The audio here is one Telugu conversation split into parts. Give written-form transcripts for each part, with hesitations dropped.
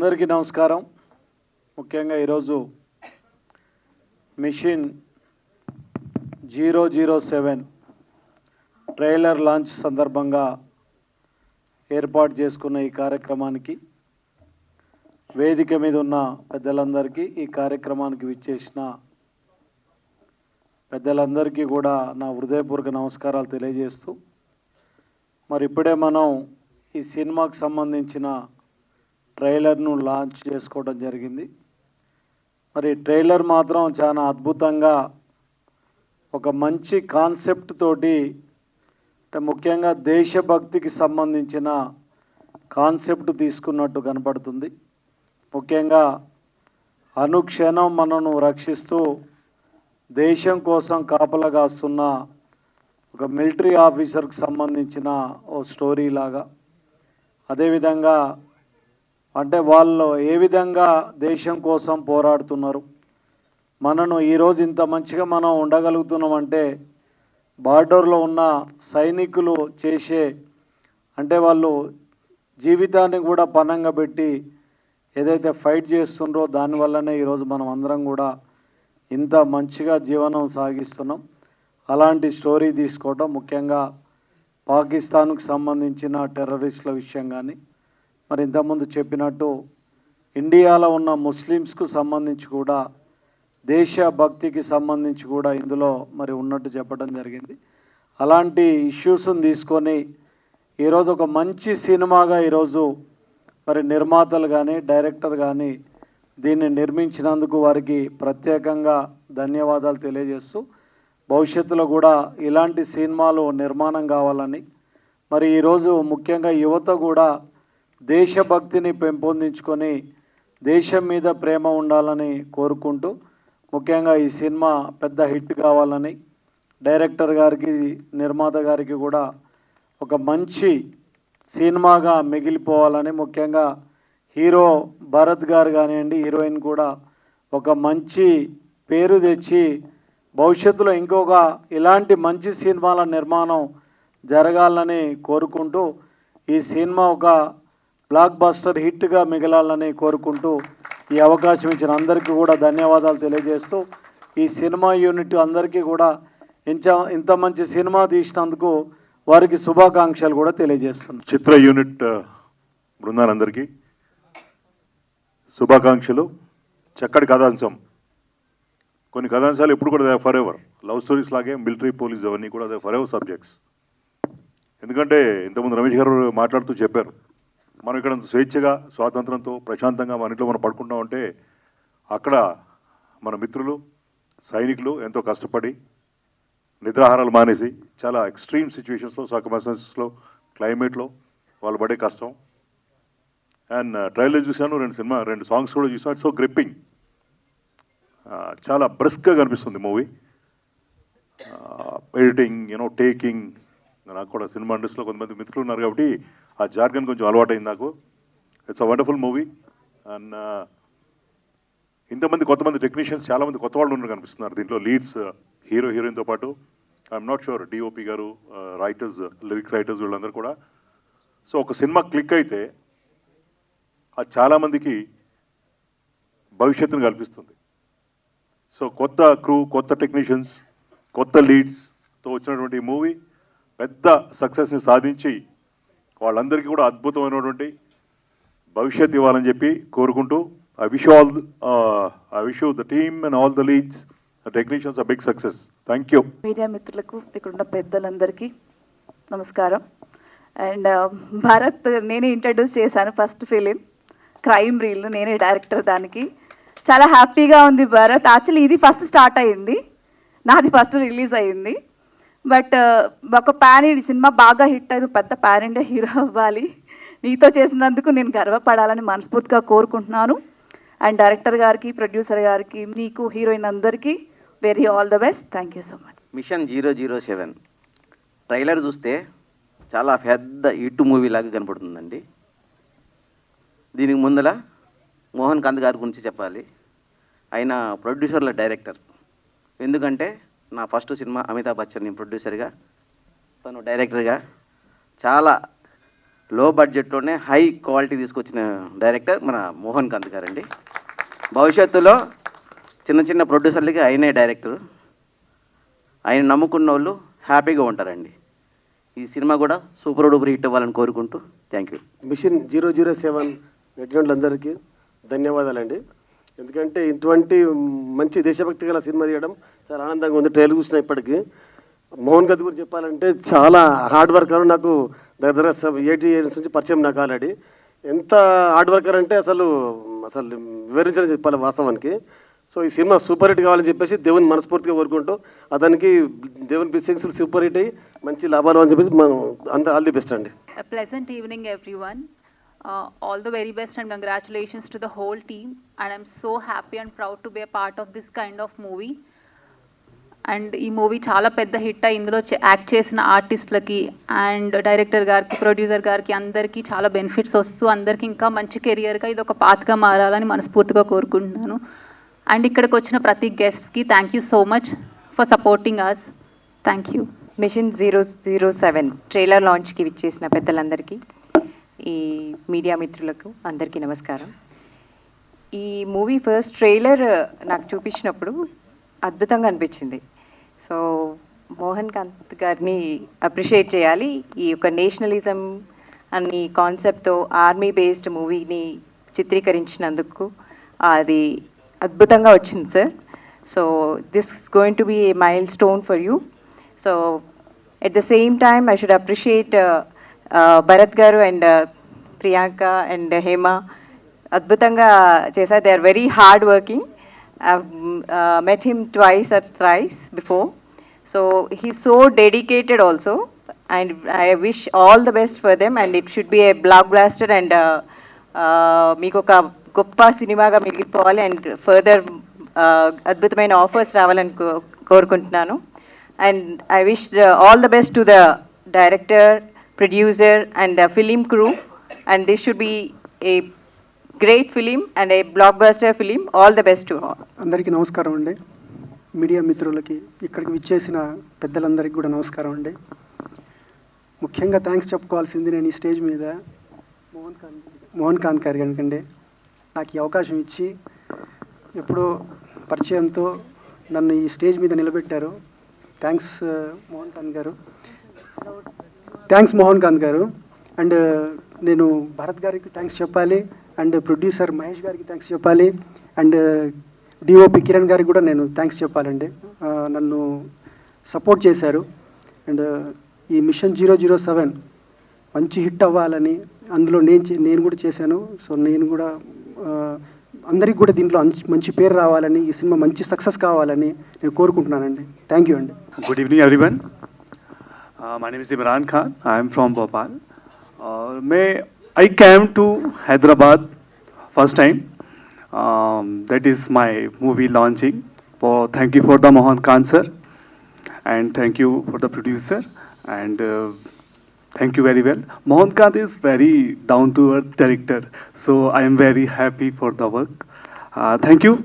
అందరికీ నమస్కారం. ముఖ్యంగా ఈరోజు మిషన్ 007 ట్రైలర్ లాంచ్ సందర్భంగా ఏర్పాటు చేసుకున్న ఈ కార్యక్రమానికి వేదిక మీద ఉన్న పెద్దలందరికీ, ఈ కార్యక్రమానికి విచ్చేసిన పెద్దలందరికీ కూడా నా హృదయపూర్వక నమస్కారాలు తెలియజేస్తూ, మరి ఇప్పుడే మనం ఈ సినిమాకు సంబంధించిన ట్రైలర్ను లాంచ్ చేసుకోవడం జరిగింది. మరి ట్రైలర్ మాత్రం చాలా అద్భుతంగా ఒక మంచి కాన్సెప్ట్ తోటి, అంటే ముఖ్యంగా దేశభక్తికి సంబంధించిన కాన్సెప్ట్ తీసుకున్నట్టు కనపడుతుంది. ముఖ్యంగా అనుక్షణం మనను రక్షిస్తూ దేశం కోసం కాపలా కాస్తున్న ఒక మిలిటరీ ఆఫీసర్కి సంబంధించిన ఓ స్టోరీ లాగా, అదేవిధంగా అంటే వాళ్ళు ఏ విధంగా దేశం కోసం పోరాడుతున్నారు, మనను ఈరోజు ఇంత మంచిగా మనం ఉండగలుగుతున్నామంటే బార్డర్లో ఉన్న సైనికులు చేసే, అంటే వాళ్ళు జీవితాన్ని కూడా పణంగా పెట్టి ఏదైతే ఫైట్ చేస్తుండ్రో దానివల్లనే ఈరోజు మనం అందరం కూడా ఇంత మంచిగా జీవనం సాగిస్తున్నాం. అలాంటి స్టోరీ తీసుకోవటం, ముఖ్యంగా పాకిస్తాన్కు సంబంధించిన టెర్రరిస్టుల విషయం కానీ, మరి ఇంతకుముందు చెప్పినట్టు ఇండియాలో ఉన్న ముస్లిమ్స్కు సంబంధించి కూడా దేశభక్తికి సంబంధించి కూడా ఇందులో మరి ఉన్నట్టు చెప్పడం జరిగింది. అలాంటి ఇష్యూస్ని తీసుకొని ఈరోజు ఒక మంచి సినిమాగా ఈరోజు మరి నిర్మాతలు కానీ డైరెక్టర్ కానీ దీన్ని నిర్మించినందుకు వారికి ప్రత్యేకంగా ధన్యవాదాలు తెలియజేస్తూ, భవిష్యత్తులో కూడా ఇలాంటి సినిమాలు నిర్మాణం కావాలని, మరి ఈరోజు ముఖ్యంగా యువత కూడా దేశభక్తిని పెంపొందించుకొని దేశం మీద ప్రేమ ఉండాలని కోరుకుంటూ, ముఖ్యంగా ఈ సినిమా పెద్ద హిట్ కావాలని డైరెక్టర్ గారికి, నిర్మాత గారికి కూడా ఒక మంచి సినిమాగా మిగిలిపోవాలని, ముఖ్యంగా హీరో భరత్ గారు కానివ్వండి, హీరోయిన్ కూడా ఒక మంచి పేరు తెచ్చి భవిష్యత్తులో ఇంకొక ఇలాంటి మంచి సినిమాల నిర్మాణం జరగాలని కోరుకుంటూ, ఈ సినిమా ఒక బ్లాక్ బస్టర్ హిట్గా మిగలాలని కోరుకుంటూ ఈ అవకాశం ఇచ్చిన అందరికీ కూడా ధన్యవాదాలు తెలియజేస్తూ, ఈ సినిమా యూనిట్ అందరికీ కూడా ఇంత మంచి సినిమా తీసినందుకు వారికి శుభాకాంక్షలు కూడా తెలియజేస్తున్నాను. చిత్ర యూనిట్ బృందాలందరికీ శుభాకాంక్షలు. చక్కటి కథాంశం. కొన్ని కథాంశాలు ఎప్పుడు కూడా ఫర్ ఎవర్ లవ్ స్టోరీస్ లాగే మిలిటరీ పోలీస్ అవన్నీ కూడా ఫర్ ఎవర్ సబ్జెక్ట్స్. ఎందుకంటే ఇంతకుముందు రమేష్ గారు మాట్లాడుతూ చెప్పారు, మనం ఇక్కడ స్వేచ్ఛగా స్వాతంత్రంతో ప్రశాంతంగా మన ఇంట్లో మనం పడుకుంటామంటే అక్కడ మన మిత్రులు సైనికులు ఎంతో కష్టపడి నిద్రాహారాలు మానేసి చాలా ఎక్స్ట్రీమ్ సిచ్యువేషన్స్లో, సర్కమ్స్టాన్సెస్లో, క్లైమేట్లో వాళ్ళు పడే కష్టం. అండ్ ట్రైలర్ చూశాను, రెండు సాంగ్స్ కూడా చూసాను. ఇట్స్ సో గ్రిప్పింగ్, చాలా బ్రిస్క్గా కనిపిస్తుంది మూవీ. ఎడిటింగ్, టేకింగ్, నాకు కూడా సినిమా ఇండస్ట్రీలో కొంతమంది మిత్రులు ఉన్నారు కాబట్టి ఆ జార్గన్ కొంచెం అలవాటైంది నాకు. It's a wonderful movie. And ఇంతమంది కొంతమంది టెక్నీషియన్స్, చాలామంది కొత్త వాళ్ళు ఉన్నారు కనిపిస్తున్నారు దీంట్లో. లీడ్స్ హీరో హీరోయిన్తో పాటు ఐఎమ్ నాట్ షూర్ డిఓపి గారు, రైటర్స్, లిరిక్ రైటర్స్ వీళ్ళందరూ కూడా. సో ఒక సినిమా క్లిక్ అయితే అది చాలామందికి భవిష్యత్తును కల్పిస్తుంది. సో కొత్త క్రూ, కొత్త టెక్నీషియన్స్, కొత్త లీడ్స్తో వచ్చినటువంటి మూవీ పెద్ద సక్సెస్ని సాధించి వాళ్ళందరికీ కూడా అద్భుతమైనటువంటి భవిష్యత్తు ఇవ్వాలని చెప్పి కోరుకుంటూ I wish you the team and all the leads, technicians a big success. Thank you. Media మిత్రులకు, ఇక్కడున్న పెద్దలందరికీ నమస్కారం. అండ్ భారత్ నేనే ఇంట్రడ్యూస్ చేశాను ఫస్ట్ ఫిలిం క్రైమ్ రీల్, నేనే డైరెక్టర్. దానికి చాలా హ్యాపీగా ఉంది. భారత్ యాక్చువల్లీ ఇది ఫస్ట్ స్టార్ట్ అయ్యింది, నాది ఫస్ట్ రిలీజ్ అయ్యింది. బట్ ఒక సినిమా బాగా హిట్ అయ్యి పెద్ద పాన్ ఇండియా హీరో అవ్వాలి. నీతో చేసినందుకు నేను గర్వపడాలని మనస్ఫూర్తిగా కోరుకుంటున్నాను. అండ్ డైరెక్టర్ గారికి, ప్రొడ్యూసర్ గారికి, నీకు, హీరోయిన్ అందరికీ very all the best. Thank you so much. Mission 007 trailer చూస్తే చాలా పెద్ద హిట్ మూవీ లాగా కనపడుతుందండి. దీనికి ముందల మోహన్ కాంత్ గారి గురించి చెప్పాలి. ఆయన ప్రొడ్యూసర్ల డైరెక్టర్. ఎందుకంటే నా ఫస్ట్ సినిమా అమితాబ్ బచ్చన్ ప్రొడ్యూసర్గా, తను డైరెక్టర్గా చాలా లో బడ్జెట్లోనే హై క్వాలిటీ తీసుకొచ్చిన డైరెక్టర్ మన మోహన్ కాంత్ గారండి. భవిష్యత్తులో చిన్న చిన్న ప్రొడ్యూసర్లకి ఆయనే డైరెక్టర్. ఆయన నమ్ముకున్న వాళ్ళు హ్యాపీగా ఉంటారండి. ఈ సినిమా కూడా సూపర్ డూపర్ హిట్ అవ్వాలని కోరుకుంటూ థ్యాంక్ యూ. మిషన్ 007 నటినులందరికీ ధన్యవాదాలండి. ఎందుకంటే ఇటువంటి మంచి దేశభక్తి గల సినిమా తీయడం చాలా ఆనందంగా ఉంది. ట్రైలర్ చూసిన ఇప్పటికీ మోహన్ కాంత్ గురించి చెప్పాలంటే చాలా హార్డ్ వర్కర్. నాకు దగ్గర 8 ఇయర్స్ నుంచి పరిచయం నాకు ఆల్రెడీ. ఎంత హార్డ్ వర్కర్ అంటే అసలు వివరించని చెప్పాలి వాస్తవానికి. సో ఈ సినిమా సూపర్ హిట్ కావాలని చెప్పేసి దేవుని మనస్ఫూర్తిగా కోరుకుంటూ అతనికి దేవుని బ్లెస్సింగ్స్ సూపర్ హిట్ అయ్యి మంచి లాభాలు అని చెప్పేసి మనం అంత ఆల్ ది బెస్ట్ అండి. A pleasant evening, everyone. All the very best and congratulations to the whole team. And I'm so happy and proud to be a part of this kind of movie. And ఈ మూవీ చాలా పెద్ద హిట్ అయ్యి ఇందులో యాక్ట్ చేసిన ఆర్టిస్టులకి అండ్ డైరెక్టర్ గారికి, ప్రొడ్యూసర్ గారికి అందరికీ చాలా బెనిఫిట్స్ వస్తూ అందరికీ ఇంకా మంచి కెరియర్గా ఇది ఒక పాత్గా మారాలని మనస్ఫూర్తిగా కోరుకుంటున్నాను. అండ్ ఇక్కడికి వచ్చిన ప్రతి గెస్ట్కి thank you so much for supporting us. Thank you. Mission 007 trailer లాంచ్కి విచ్చేసిన పెద్దలందరికీ, ఈ మీడియా మిత్రులకు అందరికీ నమస్కారం. ఈ మూవీ ఫస్ట్ ట్రైలర్ నాకు చూపించినప్పుడు అద్భుతంగా అనిపించింది. సో మోహన్ కాంత్ గారిని అప్రిషియేట్ చేయాలి. ఈ యొక్క నేషనలిజం అనే కాన్సెప్ట్తో ఆర్మీ బేస్డ్ మూవీని చిత్రీకరించినందుకు అది అద్భుతంగా వచ్చింది sir. So this is going to be a milestone for you. So at the same time I should appreciate Bharat garu and Priyanka and Hema అద్భుతంగా చేశారు. They are very hard working. I've met him twice or thrice before. So he's so dedicated also, and I wish all the best for them, and it should be a blockbuster and మీకు ఒక గొప్ప సినిమాగా మిగిలిపోవాలి అండ్ ఫర్దర్ అద్భుతమైన ఆఫర్స్ రావాలని కోరుకుంటున్నాను. And I wish all the best to the director, producer and film crew, and this should be a great film and A block buster film. All the best to all. అందరికీ నమస్కారం అండి. మీడియా మిత్రులకి, ఇక్కడికి విచ్చేసిన పెద్దలందరికీ కూడా నమస్కారం అండి. ముఖ్యంగా థ్యాంక్స్ చెప్పుకోవాల్సింది నేను ఈ స్టేజ్ మీద మోహన్ కాంత్ గారు కనుకండి నాకు ఈ అవకాశం ఇచ్చి ఎప్పుడో పరిచయంతో నన్ను ఈ స్టేజ్ మీద నిలబెట్టారు. థ్యాంక్స్ మోహన్ కాంత్ గారు. అండ్ నేను భరత్ గారికి థ్యాంక్స్ చెప్పాలి, అండ్ ప్రొడ్యూసర్ మహేష్ గారికి థ్యాంక్స్ చెప్పాలి, అండ్ డిఓపి కిరణ్ గారికి కూడా నేను థ్యాంక్స్ చెప్పాలండి. నన్ను సపోర్ట్ చేశారు. అండ్ ఈ మిషన్ 007 మంచి హిట్ అవ్వాలని అందులో నేను కూడా చేశాను. సో నేను కూడా అందరికీ కూడా దీంట్లో మంచి పేరు రావాలని, ఈ సినిమా మంచి సక్సెస్ కావాలని నేను కోరుకుంటున్నానండి. థ్యాంక్ యూ అండి. Good evening everyone. My name is Imran Khan. I am from Bhopal. I came to Hyderabad first time. That is my movie launching. Thank you for the Mohan Khan sir, and thank you for the producer, and thank you very well. Mohan Khan is very down to earth director, so I am very happy for the work. Thank you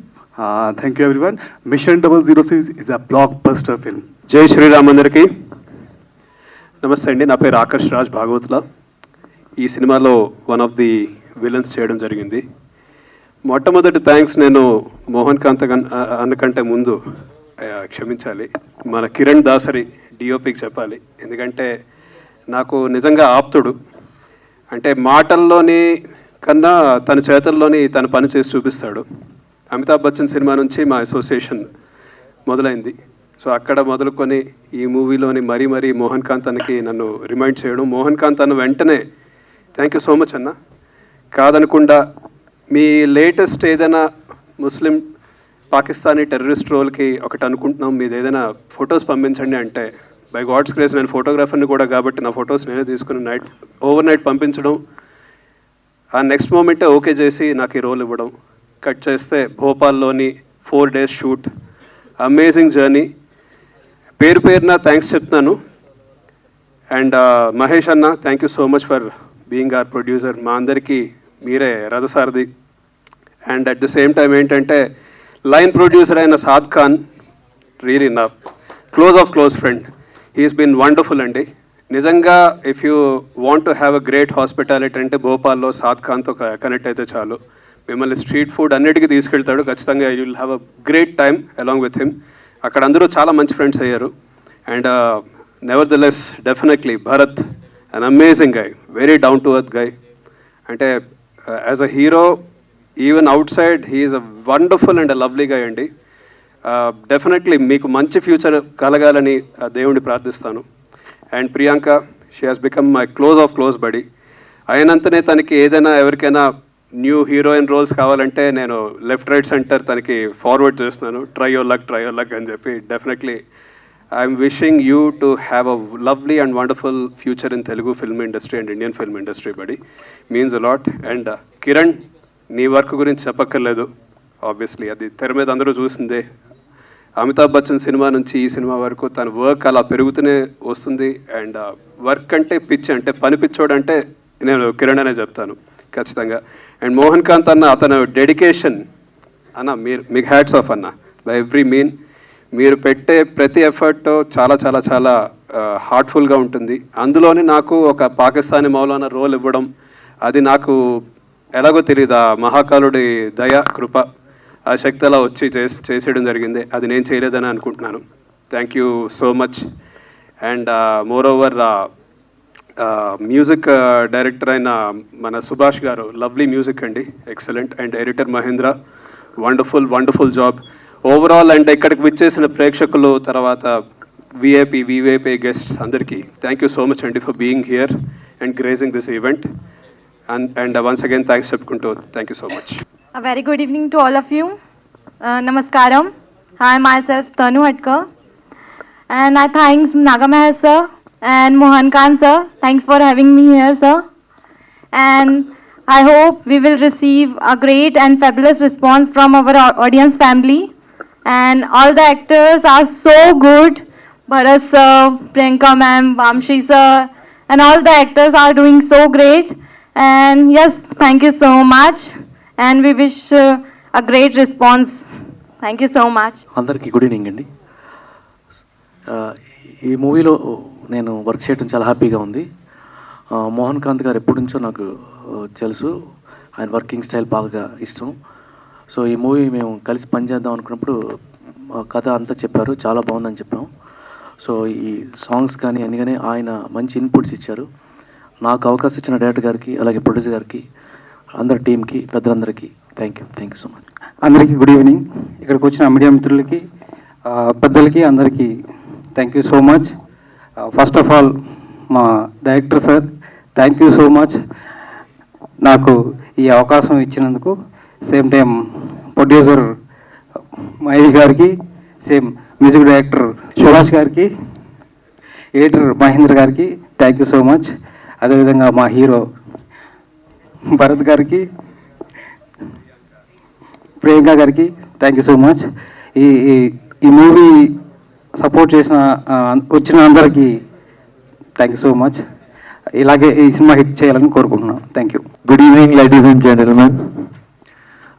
everyone. Mission 006 is a blockbuster film. జై శ్రీరామ్ అందరికీ నమస్తే అండి. నా పేరు ఆకర్ష్ రాజ్ భాగవతుల. ఈ సినిమాలో వన్ ఆఫ్ ది విలన్స్ చేయడం జరిగింది. మొట్టమొదటి థ్యాంక్స్ నేను మోహన్ కాంత్ అన్నకంటే ముందు క్షమించాలి, మన కిరణ్ దాసరి డిఓపికి చెప్పాలి. ఎందుకంటే నాకు నిజంగా ఆప్తుడు. అంటే మాటల్లోని కన్నా తన చేతల్లోని తన పని చేసి చూపిస్తాడు. అమితాబ్ బచ్చన్ సినిమా నుంచి మా అసోసియేషన్ మొదలైంది. సో అక్కడ మొదలుకొని ఈ మూవీలోని మరీ మోహన్ కాంత్ అన్నకి నన్ను రిమైండ్ చేయడం. మోహన్ కాంత్ అన్న వెంటనే థ్యాంక్ యూ సో మచ్ అన్న, కాదనకుండా మీ లేటెస్ట్ ఏదైనా ముస్లిం పాకిస్తానీ టెర్రరిస్ట్ రోల్కి ఒకటి అనుకుంటున్నాం, మీది ఏదైనా ఫొటోస్ పంపించండి అంటే బై గాడ్స్ గ్రేస్ నేను ఫోటోగ్రాఫర్ని కూడా కాబట్టి నా ఫొటోస్ నేనే తీసుకుని ఓవర్ నైట్ పంపించడం. ఆ నెక్స్ట్ మూమెంటే ఓకే చేసి నాకు ఈ రోల్ ఇవ్వడం. కట్ చేస్తే భోపాల్లోని 4 days షూట్, అమేజింగ్ జర్నీ. పేరున థ్యాంక్స్ చెప్తున్నాను. అండ్ మహేష్ అన్న thank you so much for being our producer. మా అందరికీ మీరే రథసారథి. And at the same time ఏంటంటే లైన్ ప్రొడ్యూసర్ అయిన సాద్ ఖాన్ రియలీ నా close friend. He's been wonderful అండి. నిజంగా if you want to have a great hospitality అంటే భోపాల్లో సాద్ ఖాన్తో కనెక్ట్ అయితే చాలు. మిమ్మల్ని స్ట్రీట్ ఫుడ్ అన్నిటికీ తీసుకెళ్తాడు ఖచ్చితంగా. You will have a great time along with him. అక్కడ అందరూ చాలా మంచి ఫ్రెండ్స్ అయ్యారు. అండ్ నెవర్ ద లెస్ definitely Bharath an amazing guy, very down to earth guy. అంటే as a hero even outside he's a wonderful and a lovely guy అండి. డెఫినెట్లీ మీకు మంచి ఫ్యూచర్ కలగాలని దేవుడిని ప్రార్థిస్తాను. And Priyanka, she has become my close buddy. అయినంతనే తనకి ఏదైనా ఎవరికైనా న్యూ హీరోయిన్ రోల్స్ కావాలంటే నేను లెఫ్ట్ రైట్ సెంటర్ తనకి ఫార్వర్డ్ చేస్తున్నాను. ట్రై యువర్ లక్ అని చెప్పి. Definitely I'm wishing you to have a lovely and wonderful future in Telugu film industry and Indian film industry buddy. Means a lot. And Kiran, నీ వర్క్ గురించి చెప్పక్కర్లేదు. ఆబ్వియస్లీ అది తెర మీద అందరూ చూసిందే. అమితాబ్ బచ్చన్ సినిమా నుంచి ఈ సినిమా వరకు తన వర్క్ అలా పెరుగుతూనే వస్తుంది. అండ్ వర్క్ అంటే పిచ్చి, అంటే పని పిచ్చోడు అంటే నేను కిరణ్ అనే చెప్తాను ఖచ్చితంగా. అండ్ మోహన్ కాంత్ అన్న, అతను డెడికేషన్ అన్న, మీకు హ్యాట్స్ ఆఫ్ అన్న బై ఎవ్రీ మీన్. మీరు పెట్టే ప్రతి ఎఫర్ట్ చాలా చాలా చాలా హార్ట్ఫుల్గా ఉంటుంది. అందులోని నాకు ఒక పాకిస్తానీ మౌలానా రోల్ ఇవ్వడం, అది నాకు ఎలాగో తెలియదు, ఆ మహాకాలుడి దయ కృప, ఆ శక్తి అలా వచ్చి చేసేయడం జరిగింది. అది నేను చేయలేదని అనుకుంటున్నాను. Thank you so much. And moreover music director అయిన మన సుభాష్ గారు, లవ్లీ మ్యూజిక్ అండి, excellent. And editor Mahendra, wonderful job overall. And ఇక్కడికి విచ్చేసిన ప్రేక్షకులు, తర్వాత విఐపీ గెస్ట్స్ అందరికీ థ్యాంక్ యూ సో మచ్ అండి for being here and gracing this event. And once again thanks చెప్పుకుంటూ thank you so much. A very good evening to all of you. Namaskaram. Hi, myself Tanu Hatkar. And I thanks Nagamahal sir and Mohan Khan sir. Thanks for having me here, sir. And I hope we will receive a great and fabulous response from our audience family. And all the actors are so good. Bharat sir, Priyanka ma'am, Vamshi sir, and all the actors are doing so great. And yes, thank you so much. And we wish a great response. Thank you so much. అందరికీ గుడ్ ఈవినింగ్ అండి. ఈ మూవీలో నేను వర్క్ చేయడం చాలా హ్యాపీగా ఉంది. మోహన్ కాంత్ గారు ఎప్పటి నుంచో నాకు తెలుసు, ఆయన వర్కింగ్ స్టైల్ బాగా ఇష్టం. సో ఈ మూవీ మేము కలిసి పనిచేద్దాం అనుకున్నప్పుడు కథ అంతా చెప్పారు, చాలా బాగుందని చెప్పాం. సో ఈ సాంగ్స్ కానీ అన్ని కానీ ఆయన మంచి ఇన్పుట్స్ ఇచ్చారు. నాకు అవకాశం ఇచ్చిన డైరెక్టర్ గారికి, అలాగే ప్రొడ్యూసర్ గారికి, అందరి టీంకి, పెద్దలందరికీ థ్యాంక్ యూ సో మచ్. అందరికీ గుడ్ ఈవినింగ్. ఇక్కడికి వచ్చిన మీడియా మిత్రులకి, పెద్దలకి అందరికీ thank you so much. First of all మా director sir, thank you so much నాకు ఈ అవకాశం ఇచ్చినందుకు. సేమ్ టైం ప్రొడ్యూసర్ మహేష్ గారికి, సేమ్ మ్యూజిక్ డైరెక్టర్ సుభాష్ గారికి, ఎడిటర్ మహేంద్ర గారికి థ్యాంక్ యూ సో మచ్. అదేవిధంగా మా హీరో భరత్ గారికి, ప్రియాంక గారికి థ్యాంక్ యూ సో మచ్. ఈ మూవీ సపోర్ట్ చేసిన వచ్చిన అందరికీ థ్యాంక్ యూ సో మచ్. ఇలాగే ఈ సినిమా హిట్ చేయాలని కోరుకుంటున్నాను. Thank you. Good evening, ladies and gentlemen.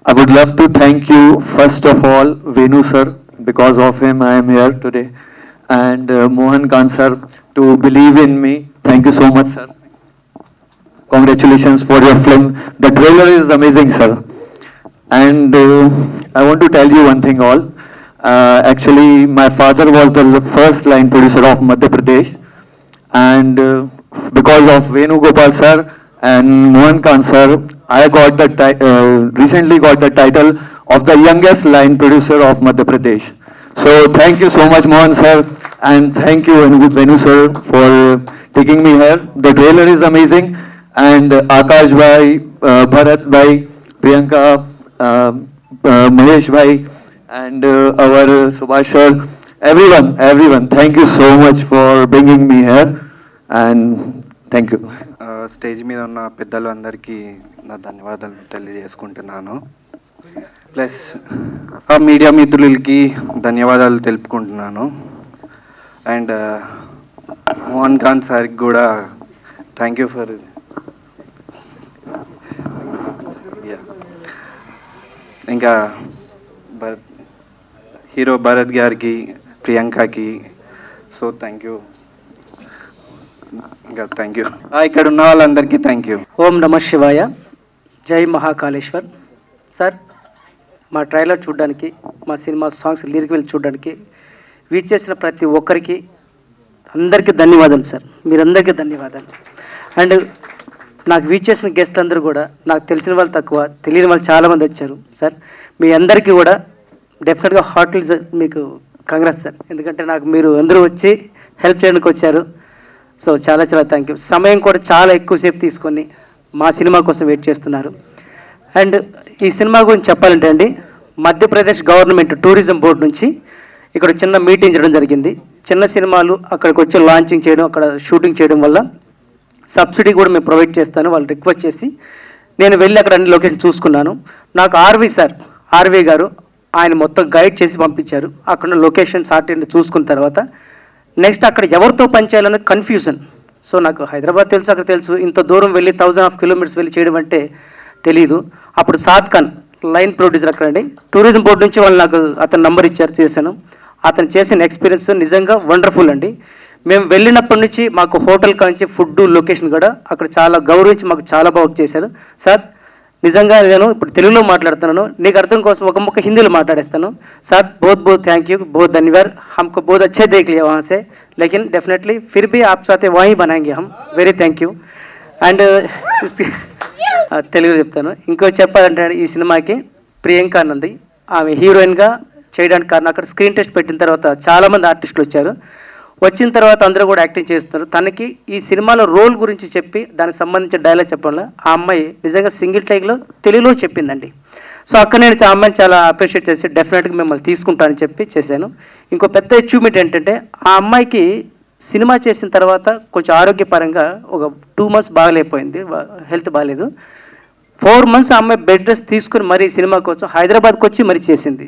I would love to thank you, first of all, Venu sir. Because of him, I am here today. And Mohan Khan sir, to believe in me. Thank you so much, sir. Congratulations for your film. The trailer is amazing, sir. And I want to tell you one thing all. Actually, my father was the first line producer of Madhya Pradesh. And because of Venu Gopal sir and Mohan Khan sir, I got the recently got the title of the youngest line producer of Madhya Pradesh. So thank you so much, Mohan sir, and thank you Venu sir for taking me here. The trailer is amazing, and Akash bhai, Bharat bhai, Priyanka, Mahesh bhai, and our Subhash sir, everyone, thank you so much for bringing me here, and thank you. Stage మీద ఉన్న పెద్దలు అందరికీ నా ధన్యవాదాలు తెలియజేసుకుంటున్నాను. ప్లస్ మీడియా మిత్రులకి ధన్యవాదాలు తెలుపుకుంటున్నాను. అండ్ మోహన్ ఖాన్ సార్కి కూడా థ్యాంక్ యూ ఫర్ ఇంకా హీరో భరత్ గారికి, ప్రియాంకకి సో థ్యాంక్ యూ. ఇంకా థ్యాంక్ యూ. ఇక్కడ ఉన్న వాళ్ళందరికీ థ్యాంక్ యూ. ఓం నమ శివాయ, జై మహాకాళేశ్వర్. సార్, మా ట్రైలర్ చూడడానికి, మా సినిమా సాంగ్స్ లిరికల్ చూడడానికి వీచేసిన ప్రతి ఒక్కరికి అందరికీ ధన్యవాదాలు సార్. మీరందరికీ ధన్యవాదాలు. అండ్ నాకు వీచేసిన గెస్ట్ అందరూ కూడా నాకు తెలిసిన వాళ్ళు తక్కువ, తెలియని వాళ్ళు చాలామంది వచ్చారు సార్. మీ అందరికీ కూడా డెఫినెట్గా హార్ట్లీ మీకు కంగ్రాట్స్ సార్. ఎందుకంటే నాకు మీరు అందరూ వచ్చి హెల్ప్ చేయడానికి వచ్చారు. సో చాలా చాలా థ్యాంక్ యూ. సమయం కూడా చాలా ఎక్కువసేపు తీసుకొని మా సినిమా కోసం వెయిట్ చేస్తున్నారు. అండ్ ఈ సినిమా గురించి చెప్పాలంటే అండి, మధ్యప్రదేశ్ గవర్నమెంట్ టూరిజం బోర్డు నుంచి ఇక్కడ చిన్న మీటింగ్ చేయడం జరిగింది. చిన్న సినిమాలు అక్కడికి వచ్చి లాంచింగ్ చేయడం, అక్కడ షూటింగ్ చేయడం వల్ల సబ్సిడీ కూడా మేము ప్రొవైడ్ చేస్తాను వాళ్ళు రిక్వెస్ట్ చేసి నేను వెళ్ళి అక్కడ అన్ని లొకేషన్ చూసుకున్నాను. నాకు ఆర్వి గారు ఆయన మొత్తం గైడ్ చేసి పంపించారు. అక్కడ లొకేషన్స్ ఆర్టీని చూసుకున్న తర్వాత నెక్స్ట్ అక్కడ ఎవరితో పనిచేయాలన్న కన్ఫ్యూజన్. సో నాకు హైదరాబాద్ తెలుసు, అక్కడ తెలుసు, ఇంత దూరం వెళ్ళి 1000 కిలోమీటర్స్ వెళ్ళి చేయడం అంటే తెలీదు. అప్పుడు సాద్ ఖాన్ లైన్ ప్రొడ్యూసర్ అక్కడ అండి, టూరిజం బోర్డు నుంచి వాళ్ళు నాకు అతను నంబర్ ఇచ్చారు, చేశాను. అతను చేసిన ఎక్స్పీరియన్స్ నిజంగా వండర్ఫుల్ అండి. మేము వెళ్ళినప్పటి నుంచి మాకు హోటల్ కాంచి ఫుడ్ లొకేషన్ కూడా అక్కడ చాలా గౌరవించి మాకు చాలా బాగా చేశారు సార్. నిజంగా నేను ఇప్పుడు తెలుగులో మాట్లాడుతున్నాను, నీకు అర్థం కోసం ఒక ముక్క హిందీలో మాట్లాడేస్తాను సార్. बहुत बहुत थैंक यू, बहुत धन्यवाद. हमको बहुत अच्छे देख लिया वहाँ से, लेकिन डेफिनेटली फिर भी आप साथ वहीं बनाएंगे हम. Very thank you. And Telugu చెప్తాను. ఇంకో చెప్పాలంటే ఈ సినిమాకి ప్రియాంక నంది ఆమె హీరోయిన్గా చేయడానికి కారణం, అక్కడ స్క్రీన్ టెస్ట్ పెట్టిన తర్వాత చాలామంది ఆర్టిస్టులు వచ్చారు. వచ్చిన తర్వాత అందరూ కూడా యాక్టింగ్ చేస్తున్నారు. తనకి ఈ సినిమాలో రోల్ గురించి చెప్పి దానికి సంబంధించిన డైలాగ్ చెప్పడంలో ఆ అమ్మాయి నిజంగా సింగిల్ టేక్లో తెలుగులో చెప్పిందండి. సో అక్కడ నేను ఆ అమ్మాయిని చాలా అప్రిషియేట్ చేసి డెఫినెట్గా మిమ్మల్ని తీసుకుంటానని చెప్పి చేశాను. ఇంకో పెద్ద అచీవ్మెంట్ ఏంటంటే ఆ అమ్మాయికి సినిమా చేసిన తర్వాత కొంచెం ఆరోగ్యపరంగా ఒక 2 months బాగలేకపోయింది, హెల్త్ బాగాలేదు. 4 months ఆ అమ్మాయి బెడ్ రెస్ట్ తీసుకుని మరీ సినిమా కోసం హైదరాబాద్కి వచ్చి మరీ చేసింది.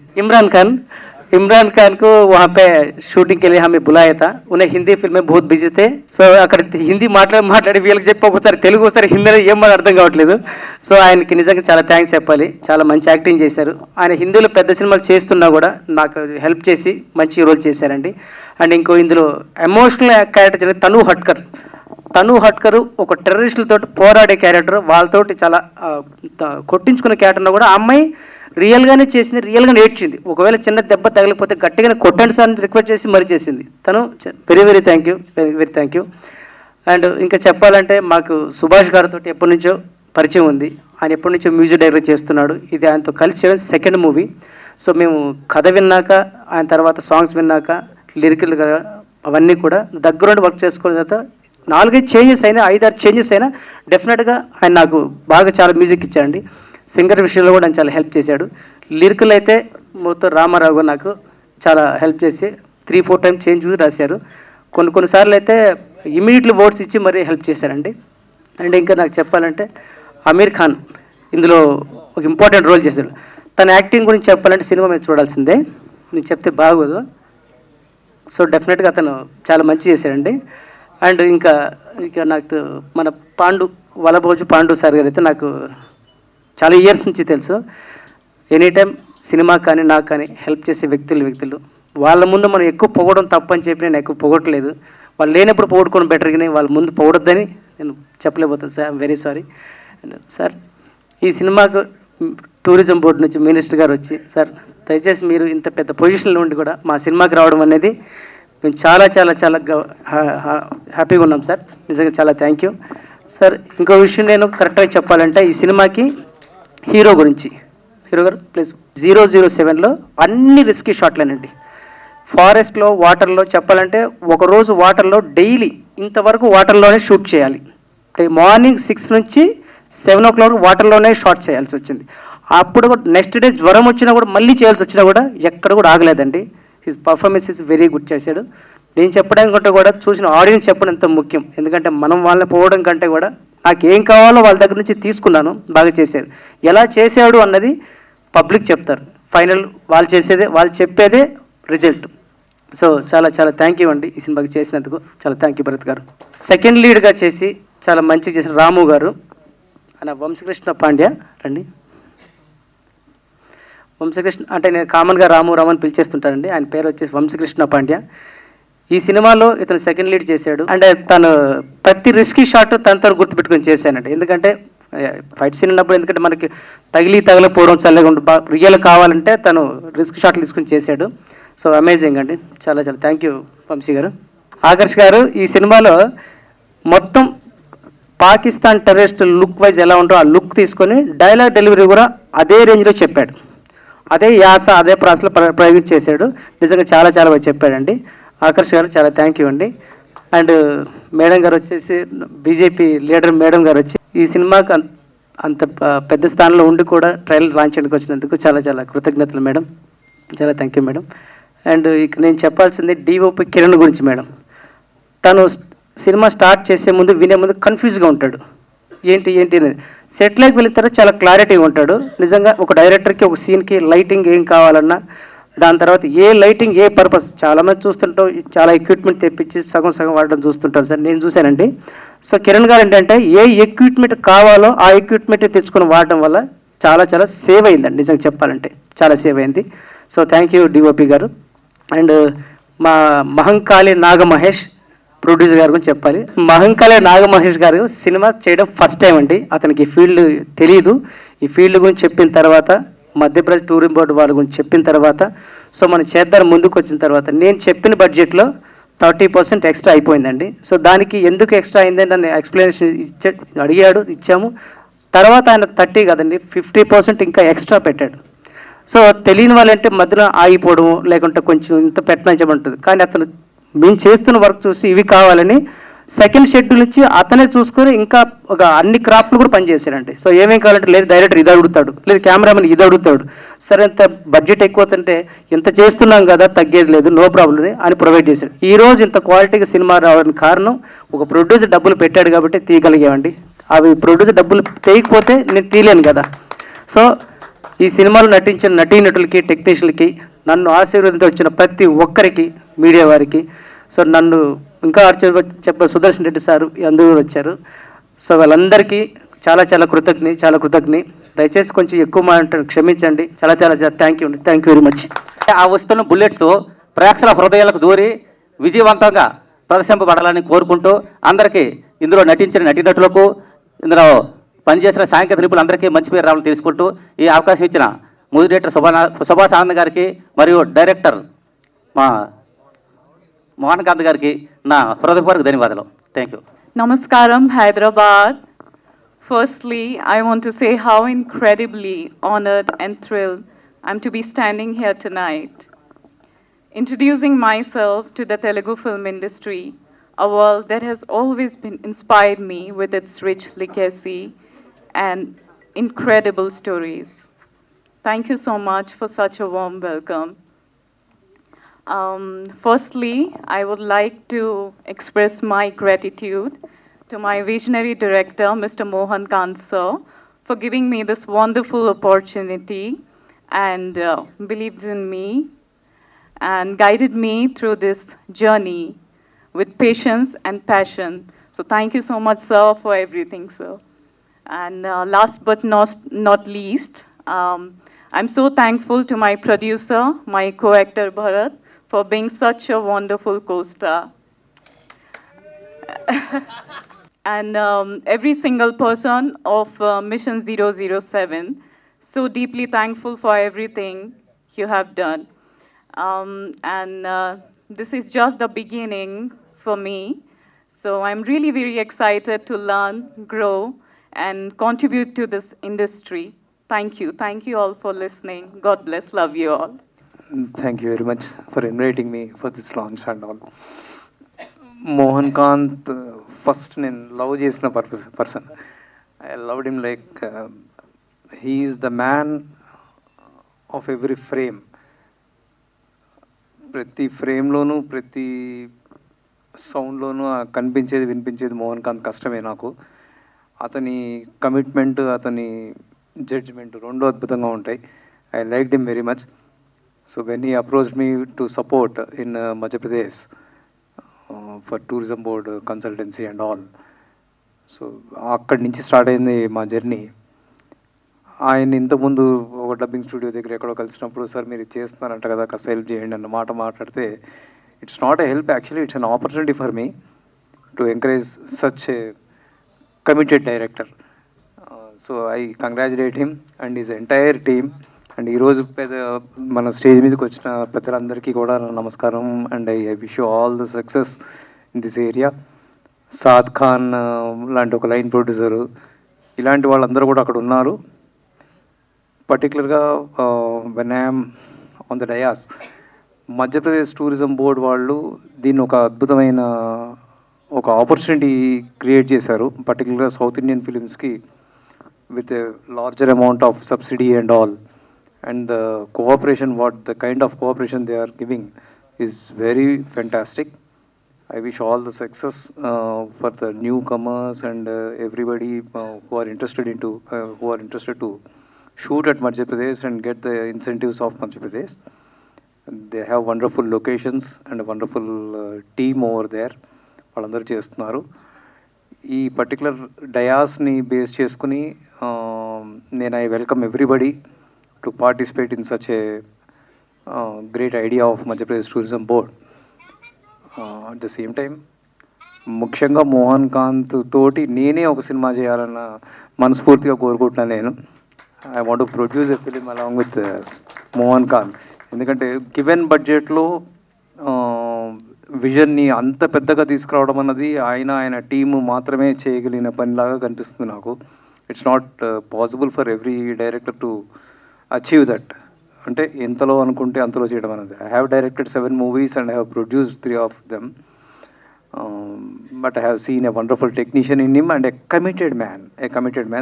इमरान खान को वहाँ पे शूटिंग के लिए हमें बुलाया था. उन्हें हिंदी फिल्म में बहुत बिजी थे. సో అక్కడ హిందీ మాట్లాడి వీళ్ళకి చెప్పి ఒకసారి తెలుగు ఒకసారి హిందీలో ఏం అర్థం కావట్లేదు. సో ఆయనకి నిజంగా చాలా థ్యాంక్స్ చెప్పాలి, చాలా మంచి యాక్టింగ్ చేశారు. ఆయన హిందీలో పెద్ద సినిమాలు చేస్తున్నా కూడా నాకు హెల్ప్ చేసి మంచి రోల్ చేశారండి. అండ్ ఇంకో ఇందులో ఎమోషనల్ క్యారెక్టర్ తను హట్కర్ ఒక టెర్రరిస్టులతో పోరాడే క్యారెక్టర్, వాళ్ళతోటి చాలా కొట్టించుకునే క్యారెక్టర్లో కూడా ఆ అమ్మాయి రియల్గానే చేసింది, రియల్గా నేర్చింది. ఒకవేళ చిన్న దెబ్బ తగిలిపోతే గట్టిగానే కొట్టండి సార్ అని రిక్వెస్ట్ చేసి మరీ చేసింది. తను వెరీ థ్యాంక్ యూ. అండ్ ఇంకా చెప్పాలంటే మాకు సుభాష్ గారితో ఎప్పటి నుంచో పరిచయం ఉంది. ఆయన ఎప్పటి నుంచో మ్యూజిక్ డైరెక్టర్ చేస్తున్నాడు. ఇది ఆయనతో కలిసి చేయడం సెకండ్ మూవీ. సో మేము కథ విన్నాక, ఆయన తర్వాత సాంగ్స్ విన్నాక, లిరికల్గా అవన్నీ కూడా దగ్గరుండి వర్క్ చేసుకున్న తర్వాత 4-5 చేంజెస్ అయినా, 5-6 చేంజెస్ అయినా డెఫినెట్గా ఆయన నాకు బాగా చాలా మ్యూజిక్ ఇచ్చాడండి. సింగర్ విషయంలో కూడా ఆయన చాలా హెల్ప్ చేశాడు. లిరికల్ అయితే మొత్తం రామారావు గారు నాకు చాలా హెల్ప్ చేసి 3-4 times చేంజ్ రాశారు. కొన్నిసార్లు అయితే ఇమీడియట్లీ వర్డ్స్ ఇచ్చి మరీ హెల్ప్ చేశారండి. అండ్ ఇంకా నాకు చెప్పాలంటే అమీర్ ఖాన్ ఇందులో ఒక ఇంపార్టెంట్ రోల్ చేశాడు. తన యాక్టింగ్ గురించి చెప్పాలంటే సినిమా మీద చూడాల్సిందే, నేను చెప్తే బాగోదు. సో డెఫినెట్గా అతను చాలా మంచి చేశాడండి. అండ్ ఇంకా నాకు మన వలభోజు పాండు సార్ గారు అయితే నాకు చాలా ఇయర్స్ నుంచి తెలుసు. ఎనీ టైం సినిమా కానీ నాకు కానీ హెల్ప్ చేసే వ్యక్తులు వాళ్ళ ముందు మనం ఎక్కువ పొగడం తప్పని చెప్పి నేను ఎక్కువ పొగట్లేదు. వాళ్ళు లేనప్పుడు పొగడుకోవడం బెటర్, కానీ వాళ్ళ ముందు పొగడొద్దని నేను చెప్పలేకపోతాను sir. I'm very sorry. Sir, ఈ సినిమాకు టూరిజం బోర్డు నుంచి మినిస్టర్ గారు వచ్చి, సార్ దయచేసి మీరు ఇంత పెద్ద పొజిషన్లో ఉండి కూడా మా సినిమాకి రావడం అనేది మేము చాలా చాలా చాలా హ్యాపీగా ఉన్నాం సార్. నిజంగా చాలా థ్యాంక్ యూ సార్. ఇంకో విషయం నేను కరెక్ట్గా చెప్పాలంటే ఈ సినిమాకి హీరో గారు ప్లీజ్ 007లో అన్ని రిస్కీ షాట్లేనండి. ఫారెస్ట్లో, వాటర్లో చెప్పాలంటే ఒకరోజు వాటర్లో డైలీ ఇంతవరకు వాటర్లోనే షూట్ చేయాలి. మార్నింగ్ 6 నుంచి 7 o'clock వాటర్లోనే షాట్ చేయాల్సి వచ్చింది. అప్పుడు కూడా నెక్స్ట్ డే జ్వరం వచ్చినా కూడా మళ్ళీ చేయాల్సి వచ్చినా కూడా ఎక్కడ కూడా ఆగలేదండి. His performance is very good చేశాడు. నేను చెప్పడానికి కంటే కూడా చూసిన ఆడియన్స్ చెప్పడం ఎంత ముఖ్యం. ఎందుకంటే మనం వాళ్ళని పోవడం కంటే కూడా నాకు ఏం కావాలో వాళ్ళ దగ్గర నుంచి తీసుకున్నాను, బాగా చేశారు. ఎలా చేశాడు అన్నది పబ్లిక్ చెప్తారు. ఫైనల్ వాళ్ళు చెప్పేదే రిజల్ట్. సో చాలా చాలా థ్యాంక్ యూ అండి ఈ సినిమాకి చేసినందుకు. చాలా థ్యాంక్ యూ భరత్ గారు. సెకండ్ లీడ్గా చేసి చాలా మంచిగా చేసిన రాము గారు, ఆయన వంశకృష్ణ పాండ్య రండి. వంశకృష్ణ అంటే నేను కామన్గా రాము అని పిలిచేస్తుంటానండి, ఆయన పేరు వచ్చేసి వంశకృష్ణ పాండ్య. ఈ సినిమాలో ఇతను సెకండ్ లీడ్ చేశాడు. అండ్ తను ప్రతి రిస్కీ షాట్ తనతో గుర్తుపెట్టుకొని చేశానండి. ఎందుకంటే ఫైట్ సీన్ ఉన్నప్పుడు ఎందుకంటే మనకి తగలకపోవడం చల్లగా ఉండి రియల్ కావాలంటే తను రిస్క్ షాట్లు తీసుకుని చేశాడు. సో అమేజింగ్ అండి. చాలా చాలా థ్యాంక్ యూ వంశీ గారు. ఆకర్ష్ గారు ఈ సినిమాలో మొత్తం పాకిస్తాన్ టెర్రరిస్ట్ లుక్ వైజ్ ఎలా ఉంటుందో ఆ లుక్ తీసుకొని డైలాగ్ డెలివరీ కూడా అదే రేంజ్లో చెప్పాడు. అదే యాస అదే ప్రాసలో ప్రయోగం చేశాడు. నిజంగా చాలా చాలా బాగా చెప్పాడండి. ఆకర్ష్ గారు చాలా థ్యాంక్ యూ అండి. అండ్ మేడం గారు వచ్చేసి బీజేపీ లీడర్ మేడం గారు వచ్చి ఈ సినిమాకి అంత పెద్ద స్థానంలో ఉండి కూడా ట్రైలర్ లాంచ్ చేయడానికి వచ్చినందుకు చాలా చాలా కృతజ్ఞతలు మేడం. చాలా థ్యాంక్ యూ మేడం. అండ్ ఇక నేను చెప్పాల్సింది డిఓపి కిరణ్ గురించి మేడం. తను సినిమా స్టార్ట్ చేసే ముందు వినే ముందు కన్ఫ్యూజ్గా ఉంటాడు. ఏంటి అనేది సెట్లోకి వెళ్ళిన తర్వాత చాలా క్లారిటీగా ఉంటాడు. నిజంగా ఒక డైరెక్టర్కి ఒక సీన్కి లైటింగ్ ఏం కావాలన్నా దాని తర్వాత ఏ లైటింగ్ ఏ పర్పస్ చాలామంది చూస్తుంటాం, చాలా ఎక్విప్మెంట్ తెప్పించి సగం వాడడం చూస్తుంటాను సార్, నేను చూశానండి. సో కిరణ్ గారు ఏంటంటే ఏ ఎక్విప్మెంట్ కావాలో ఆ ఎక్విప్మెంట్ తెచ్చుకొని వాడటం వల్ల చాలా చాలా సేవ్ అయిందండి. నిజంగా చెప్పాలంటే చాలా సేవ్ అయింది. సో థ్యాంక్ యూ డిఓపి గారు. అండ్ మా మహంకాళి నాగమహేష్ ప్రొడ్యూసర్ గారు గురించి చెప్పాలి. మహంకాళి నాగమహేష్ గారు సినిమా చేయడం ఫస్ట్ టైం అండి. అతనికి ఈ ఫీల్డ్ తెలియదు. ఈ ఫీల్డ్ గురించి చెప్పిన తర్వాత మధ్యప్రదేశ్ టూరిజం బోర్డు వాళ్ళ గురించి చెప్పిన తర్వాత సో మనం చేద్దాం ముందుకు వచ్చిన తర్వాత నేను చెప్పిన బడ్జెట్లో 30% ఎక్స్ట్రా అయిపోయిందండి. సో దానికి ఎందుకు ఎక్స్ట్రా అయిందని నన్ను ఎక్స్ప్లెనేషన్ అడిగాడు, ఇచ్చాము. తర్వాత ఆయన 30 కదండి 50% ఇంకా ఎక్స్ట్రా పెట్టాడు. సో తెలియని వాళ్ళంటే మధ్యలో ఆగిపోవడం లేకుంటే కొంచెం ఇంత పెట్టించమంటుంది. కానీ అతను మేము చేస్తున్న వర్క్ చూసి ఇవి కావాలని సెకండ్ షెడ్యూల్ నుంచి అతనే చూసుకొని ఇంకా ఒక అన్ని క్రాఫ్ట్లు కూడా పనిచేశాడండి. సో ఏమేం కావాలంటే లేదు డైరెక్టర్ ఇది అడుగుతాడు, లేదు కెమెరామెన్ ఇది అడుగుతాడు. సరే ఇంత బడ్జెట్ ఎక్కువతంటే ఇంత చేస్తున్నాం కదా తగ్గేది లేదు నో ప్రాబ్లం అని ప్రొవైడ్ చేశాడు. ఈ రోజు ఇంత క్వాలిటీగా సినిమా రావడానికి కారణం ఒక ప్రొడ్యూసర్ డబ్బులు పెట్టాడు కాబట్టి తీయగలిగామండి. అవి ప్రొడ్యూసర్ డబ్బులు తీయకపోతే నేను తీయలేను కదా. సో ఈ సినిమాలో నటించిన నటీనటులకి టెక్నీషియన్లకి నన్ను ఆశీర్వదించి వచ్చిన ప్రతి ఒక్కరికి మీడియా వారికి సో నన్ను ఇంకా చెప్ప సుదర్శన్ రెడ్డి సారు అందరూ వచ్చారు. సో వాళ్ళందరికీ చాలా చాలా కృతజ్ఞ. దయచేసి కొంచెం ఎక్కువ మాట్లాడు క్షమించండి. చాలా చాలా థ్యాంక్ యూ వెరీ మచ్. ఆ వస్తున్న బుల్లెట్స్ ప్రేక్షకుల హృదయాలకు దూరి విజయవంతంగా ప్రదర్శింపబడాలని కోరుకుంటూ అందరికీ ఇందులో నటించిన నటీనటులకు ఇందులో పనిచేసిన సాంకేతిక నిపుణులందరికీ మంచి పేరు రావాలని తెలుసుకుంటూ ఈ అవకాశం ఇచ్చిన మూవీ డైరెక్టర్ సుభాష్ ఆనంద్ గారికి మరియు డైరెక్టర్ మా మోహన్ కాంత్ గారికి నా హృదయపూర్వక ధన్యవాదాలు. Thank you. Namaskaram, Hyderabad. Firstly, I want to say how incredibly honored and thrilled I'm to be standing here tonight, introducing myself to the Telugu film industry, a world that has always been inspired me with its rich legacy and incredible stories. Thank you so much for such a warm welcome. Firstly, I would like to express my gratitude to my visionary director, Mr. Mohan Kant sir, for giving me this wonderful opportunity and believed in me and guided me through this journey with patience and passion. So thank you so much, sir, for everything, sir. And last but not least, I'm so thankful to my producer, my co-actor Bharat, for being such a wonderful co-star. And every single person of Mission 007, so deeply thankful for everything you have done. This is just the beginning for me. So I'm really very excited to learn, grow, and contribute to this industry. Thank you. Thank you all for listening. God bless. Love you all. Thank you very much for inviting me for this launch and all. Mohan Kant, first నేను లవ్ చేసిన person. I loved him like he is the man of every frame. ప్రతి ఫ్రేమ్లోనూ ప్రతి సౌండ్లోనూ కనిపించేది వినిపించేది మోహన్ కాంత్ కష్టమే నాకు. అతని కమిట్మెంట్ అతని జడ్జ్మెంట్ రెండు అద్భుతంగా ఉంటాయి. I liked him very much. So when he approached me to support in Madhya Pradesh for tourism board consultancy and all, so అక్కడి నుంచి స్టార్ట్ అయింది మా జర్నీ. ఆయన ఇంతకుముందు ఒక డబ్బింగ్ స్టూడియో దగ్గర ఎక్కడో కలిసినప్పుడు సార్ మీరు చేస్తున్నారంట కదా కాస్త హెల్ప్ చేయండి అన్న మాట మాట్లాడితే It's not a help, actually, it's an opportunity for me to encourage such a committed director. So I congratulate him and his entire team. And ఈరోజు మన స్టేజ్ మీదకి వచ్చిన పెద్దలందరికీ కూడా నమస్కారం. And I wish you all the success in this area. Saad Khan లాంటి ఒక లైన్ ప్రొడ్యూసరు, ఇలాంటి వాళ్ళందరూ కూడా అక్కడ ఉన్నారు. పర్టికులర్గా when I'm on the dais, Madhya Pradesh tourism board వాళ్ళు దీన్ని ఒక అద్భుతమైన ఒక ఆపర్చునిటీ క్రియేట్ చేశారు, పర్టికులర్గా సౌత్ ఇండియన్ ఫిలిమ్స్కి, with a larger amount of subsidy and all. And the cooperation, the kind of cooperation they are giving is very fantastic. I wish all the success for the newcomers and everybody who are interested to shoot at Madhya Pradesh and get the incentives of Madhya Pradesh. They have wonderful locations and a wonderful team over there. వాళ్ళందరూ చేస్తున్నారు. ఈ పర్టికులర్ డయాస్ని బేస్ చేసుకుని నేను I welcome everybody to participate in such a great idea of Madhya Pradesh Tourism Board. At the same time, ముఖ్యంగా మోహన్ కాంత్ తోటి నేనే ఒక సినిమా చేయాలన్న మనస్ఫూర్తిగా కోరుకుంటున్నాను నేను. I want to produce a film along with Mohan Kanth. ఎందుకంటే గివెన్ బడ్జెట్లో విజన్ని అంత పెద్దగా తీసుకురావడం అన్నది ఆయన టీము మాత్రమే చేయగలిగిన పనిలాగా కనిపిస్తుంది నాకు. It's not possible for every director to achieve that. అంటే ఎంతలో అనుకుంటే అంతలో చేయడం అనేది. I have directed 7 movies and I have produced 3 of them. But I have seen a wonderful technician in him and a committed man.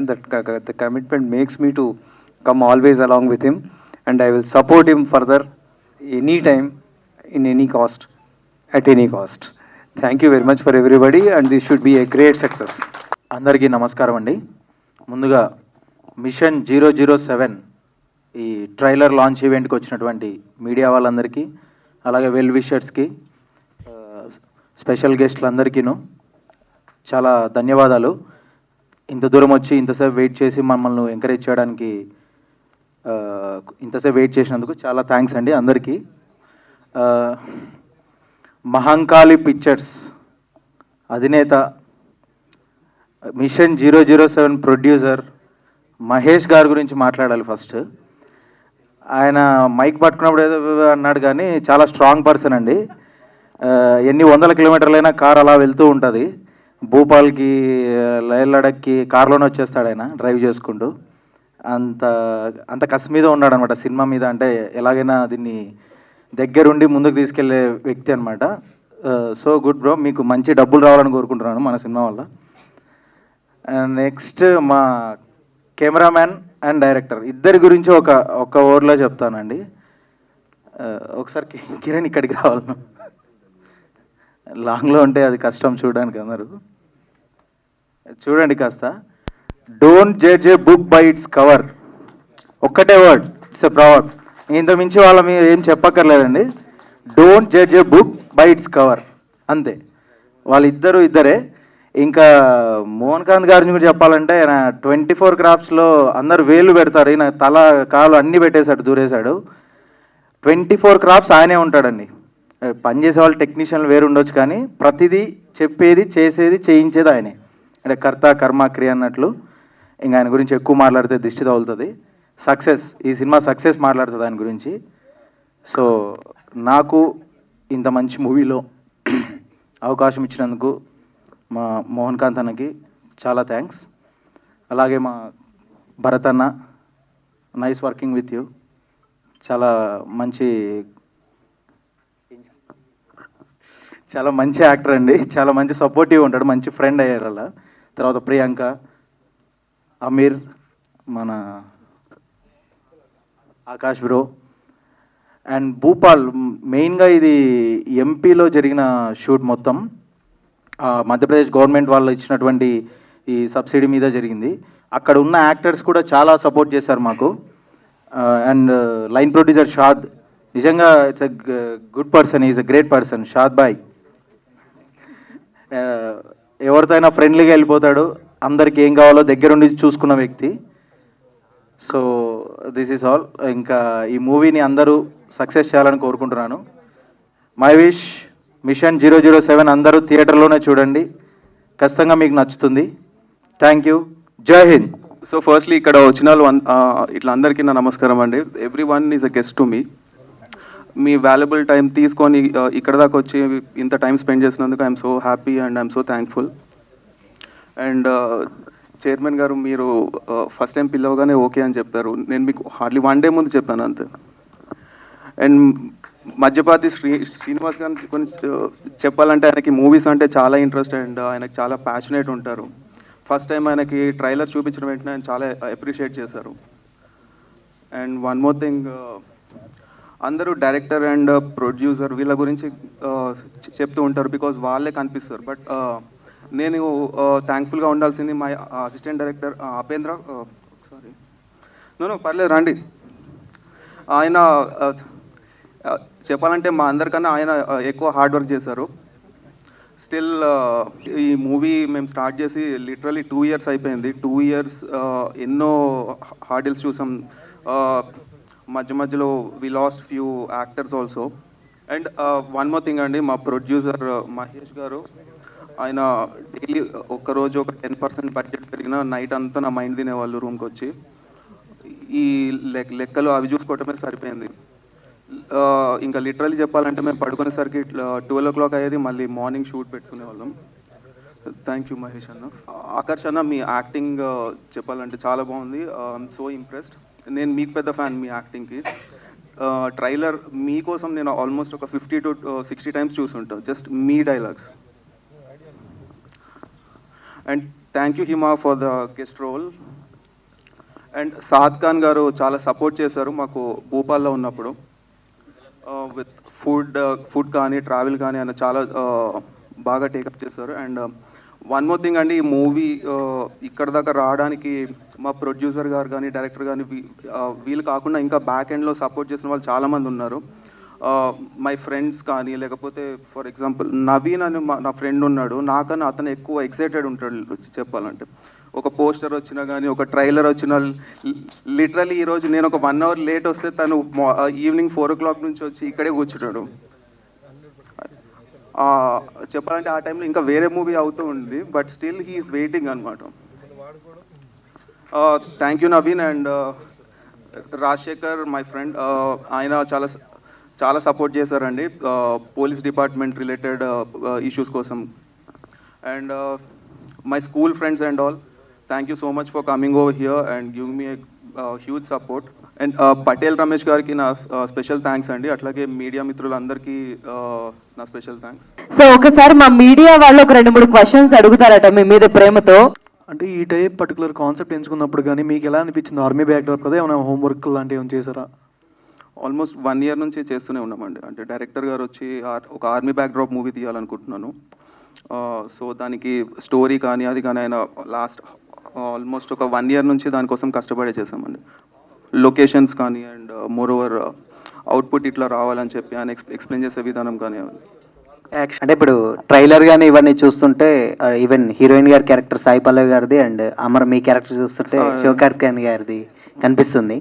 That the commitment makes me to come always along with him, and I will support him further anytime, in any cost, at any cost. Thank you very much for everybody, and this should be a great success. అందరికీ నమస్కారం అండి. ముందుగా మిషన్ 007 ఈ ట్రైలర్ లాంచ్ ఈవెంట్కి వచ్చినటువంటి మీడియా వాళ్ళందరికీ, అలాగే వెల్ విషర్స్కి, స్పెషల్ గెస్ట్లందరికీను చాలా ధన్యవాదాలు. ఇంత దూరం వచ్చి ఇంతసేపు వెయిట్ చేసి మమ్మల్ని ఎంకరేజ్ చేయడానికి ఇంతసేపు వెయిట్ చేసినందుకు చాలా థ్యాంక్స్ అండి అందరికీ. మహంకాళి పిక్చర్స్ అధినేత, మిషన్ 007 ప్రొడ్యూసర్ మహేష్ గారి గురించి మాట్లాడాలి. ఫస్ట్ ఆయన మైక్ పట్టుకున్నప్పుడు ఏదో అన్నాడు, కానీ చాలా స్ట్రాంగ్ పర్సన్ అండి. ఎన్ని 100 కిలోమీటర్లైనా కార్ అలా వెళ్తూ ఉంటుంది. భూపాల్కి, లేహ్ లడఖ్కి కార్లోనే వచ్చేస్తాడు ఆయన డ్రైవ్ చేసుకుంటూ. అంత కసి మీద ఉన్నాడు అనమాట సినిమా మీద. అంటే ఎలాగైనా దీన్ని దగ్గరుండి ముందుకు తీసుకెళ్లే వ్యక్తి అనమాట. సో గుడ్ బ్రో, మీకు మంచి డబ్బులు రావాలని కోరుకుంటున్నాను మన సినిమా వల్ల. నెక్స్ట్ మా కెమెరామ్యాన్ అండ్ డైరెక్టర్ ఇద్దరి గురించి ఒక ఓవర్లో చెప్తానండి. ఒకసారి కిరణ్ ఇక్కడికి రావాలి. లాంగ్లో ఉంటే అది కష్టం చూడడానికి. అందరూ చూడండి కాస్త. Don't judge a book by its cover. ఒక్కటే వర్డ్, ఇట్స్ ఎ ప్రావర్బ్. ఇంత మించి వాళ్ళ మీద ఏం చెప్పక్కర్లేదండి. Don't judge a book by its cover, అంతే. వాళ్ళిద్దరూ ఇద్దరే. ఇంకా మోహన్ కాంత్ గారిని కూడా చెప్పాలంటే, ఆయన 24 క్రాఫ్ట్స్లో అందరు వేలు పెడతారు, ఈయన తల కాలు అన్నీ పెట్టేశాడు, దూరేశాడు. 24 క్రాఫ్ట్స్ ఆయనే ఉంటాడండి. పనిచేసే వాళ్ళు టెక్నీషియన్లు వేరు ఉండొచ్చు, కానీ ప్రతిదీ చెప్పేది, చేసేది, చేయించేది ఆయనే. అంటే కర్త కర్మ క్రియ అన్నట్లు. ఇంకా ఆయన గురించి ఎక్కువ మాట్లాడితే దిష్టి తగులుతుంది. సక్సెస్, ఈ సినిమా సక్సెస్ మాట్లాడుతుంది ఆయన గురించి. సో నాకు ఇంత మంచి మూవీలో అవకాశం ఇచ్చినందుకు మా మోహన్ కాంత్ అన్నకి చాలా థ్యాంక్స్. అలాగే మా భరత్ అన్న, నైస్ వర్కింగ్ విత్ యూ. చాలా మంచి యాక్టర్ అండి, చాలా మంచి సపోర్టివ్ ఉంటాడు, మంచి ఫ్రెండ్ అయ్యారు అలా. తర్వాత ప్రియాంక, అమీర్, మన ఆకాష్ బ్రో అండ్ భూపాల్. మెయిన్గా ఇది ఎంపీలో జరిగిన షూట్ మొత్తం మధ్యప్రదేశ్ గవర్నమెంట్ వాళ్ళు ఇచ్చినటువంటి ఈ సబ్సిడీ మీద జరిగింది. అక్కడ ఉన్న యాక్టర్స్ కూడా చాలా సపోర్ట్ చేశారు మాకు. అండ్ లైన్ ప్రొడ్యూసర్ షాద్, నిజంగా it's a good person, is a great person. Shad బాయ్ ఎవరితో అయినా ఫ్రెండ్లీగా వెళ్ళిపోతాడు, అందరికి ఏం కావాలో దగ్గరుండి చూసుకున్న వ్యక్తి. So this is all. ఇంకా ఈ మూవీని అందరూ సక్సెస్ చేయాలని కోరుకుంటున్నాను. మై విష్ మిషన్ 007 అందరూ థియేటర్లోనే చూడండి, ఖచ్చితంగా మీకు నచ్చుతుంది. Thank you. జై హింద్. సో ఫస్ట్లీ ఇక్కడ వచ్చిన వాళ్ళు ఇట్లా అందరికీ నా నమస్కారం అండి. Every one is a guest to me. Me valuable time తీసుకొని ఇక్కడ దాకా వచ్చి ఇంత టైం స్పెండ్ చేసినందుకు I'm so happy and I'm so thankful. And chairman గారు, మీరు ఫస్ట్ టైం పిలవగానే ఓకే అని చెప్పారు. నేను మీకు హార్డ్లీ 1 డే ముందు చెప్పాను అంతే. అండ్ మధ్యపాతి శ్రీనివాస్ గారికి కొంచెం చెప్పాలంటే ఆయనకి మూవీస్ అంటే చాలా ఇంట్రెస్ట్ అండ్ ఆయనకి చాలా ప్యాషనేట్ ఉంటారు. ఫస్ట్ టైం ఆయనకి ట్రైలర్ చూపించిన వెంటనే ఆయన చాలా అప్రిషియేట్ చేశారు. అండ్ వన్ మోర్ థింగ్, అందరూ డైరెక్టర్ అండ్ ప్రొడ్యూసర్ వీళ్ళ గురించి చెప్తూ ఉంటారు బికాజ్ వాళ్ళే కనిపిస్తారు. బట్ నేను థ్యాంక్ఫుల్గా ఉండాల్సింది మా అసిస్టెంట్ డైరెక్టర్ అపేంద్ర. సారీ, నో పర్లేదు రండి. ఆయన చెప్పాలంటే మా అందరికన్నా ఆయన ఎక్కువ హార్డ్ వర్క్ చేశారు. స్టిల్ ఈ మూవీ మేము స్టార్ట్ చేసి లిటరలీ 2 years అయిపోయింది. 2 years ఎన్నో హార్డిల్స్ చూసాం. మధ్య మధ్యలో we lost few actors also. And one more thing అండి, మా ప్రొడ్యూసర్ మహేష్ గారు, ఆయన డైలీ ఒక్కరోజు ఒక 10% బడ్జెట్ పెరిగినా నైట్ అంతా నా మైండ్ తినేవాళ్ళు రూమ్కి వచ్చి. ఈ లెక్కలు అవి చూసుకోవటమే సరిపోయింది. ఇంకా లిటరల్లీ చెప్పాలంటే మేము పడుకునేసరికి 12 o'clock అయ్యేది, మళ్ళీ మార్నింగ్ షూట్ పెట్టుకునే వాళ్ళం. థ్యాంక్ యూ మహేష్ అన్న. ఆకర్ష్ అన్న, మీ యాక్టింగ్ చెప్పాలంటే చాలా బాగుంది. I'm so impressed. నేను మీకు పెద్ద ఫ్యాన్ మీ యాక్టింగ్కి. ట్రైలర్ మీకోసం నేను ఆల్మోస్ట్ ఒక 50 to 60 times చూసుంటాను, జస్ట్ మీ dialogues. And thank you Hima for the guest role. And Saad Khan garu చాలా సపోర్ట్ చేశారు మాకు భూపాల్లో ఉన్నప్పుడు. విత్ ఫుడ్ కానీ ట్రావెల్ కానీ ఆయన చాలా బాగా టేకప్ చేశారు. అండ్ వన్ మోర్ థింగ్ అండి, ఈ మూవీ ఇక్కడ దాకా రావడానికి మా ప్రొడ్యూసర్ గారు కానీ డైరెక్టర్ కానీ వీళ్ళు కాకుండా ఇంకా బ్యాక్ ఎండ్లో సపోర్ట్ చేసిన వాళ్ళు చాలామంది ఉన్నారు. మై ఫ్రెండ్స్ కానీ, లేకపోతే ఫర్ ఎగ్జాంపుల్ నవీన్ అని నా ఫ్రెండ్ ఉన్నాడు, నాకన్నా అతను ఎక్కువ ఎక్సైటెడ్ ఉంటాడు చెప్పాలంటే. ఒక పోస్టర్ వచ్చినా కానీ, ఒక ట్రైలర్ వచ్చినా, లిటరలీ ఈరోజు నేను ఒక 1 hour లేట్ వస్తే తను ఈవినింగ్ 4 o'clock నుంచి వచ్చి ఇక్కడే కూర్చుంటాడు. చెప్పాలంటే ఆ టైంలో ఇంకా వేరే మూవీ అవుతూ ఉంది, but still he is waiting అనమాట. Thank you Naveen. And Rajasekhar my friend, ఆయన చాలా సపోర్ట్ చేశారండి పోలీస్ డిపార్ట్మెంట్ రిలేటెడ్ ఇష్యూస్ కోసం. And my school friends and all, thank you so much for coming over here and giving me huge support. And Patel Ramesh గారికి నా స్పెషల్ థ్యాంక్స్ అండి. అట్లాగే మీడియా మిత్రులందరికీ నా స్పెషల్ థ్యాంక్స్. సో ఒకసారి మా మీడియా వాళ్ళు ఒక 2-3 questions అడుగుతారట మీ మీద ప్రేమతో. అంటే ఈ టైప్ పర్టికులర్ కాన్సెప్ట్ ఎంచుకున్నప్పుడు కానీ మీకు ఎలా అనిపించింది? ఆర్మీ బ్యాక్డ్రాప్ కదా, ఏమైనా హోంవర్క్ లాంటివి ఏమైనా చేశారా? ఆల్మోస్ట్ 1 year నుంచి చేస్తూనే ఉన్నామండి. అంటే డైరెక్టర్ గారు వచ్చి ఒక ఆర్మీ బ్యాక్డ్రాప్ మూవీ తీయాలనుకుంటున్నాను. సో దానికి స్టోరీ కానీ అది కానీ ఆయన లాస్ట్ ఆల్మోస్ట్ ఒక 1 year నుంచి దానికోసం కష్టపడే చేసామండి. లొకేషన్స్ కానీ అండ్ మోర్ ఓవర్ అవుట్పుట్ ఇట్లా రావాలని చెప్పి ఆయన ఎక్స్ప్లెయిన్ చేసే విధానం కానీ. అంటే ఇప్పుడు ట్రైలర్ కానీ ఇవన్నీ చూస్తుంటే ఈవెన్ హీరోయిన్ గారి క్యారెక్టర్ సాయి పల్లవి గారిది అండ్ అమర్ మీ క్యారెక్టర్ చూస్తుంటే శివకార్తికేయన్ గారిది కనిపిస్తుంది.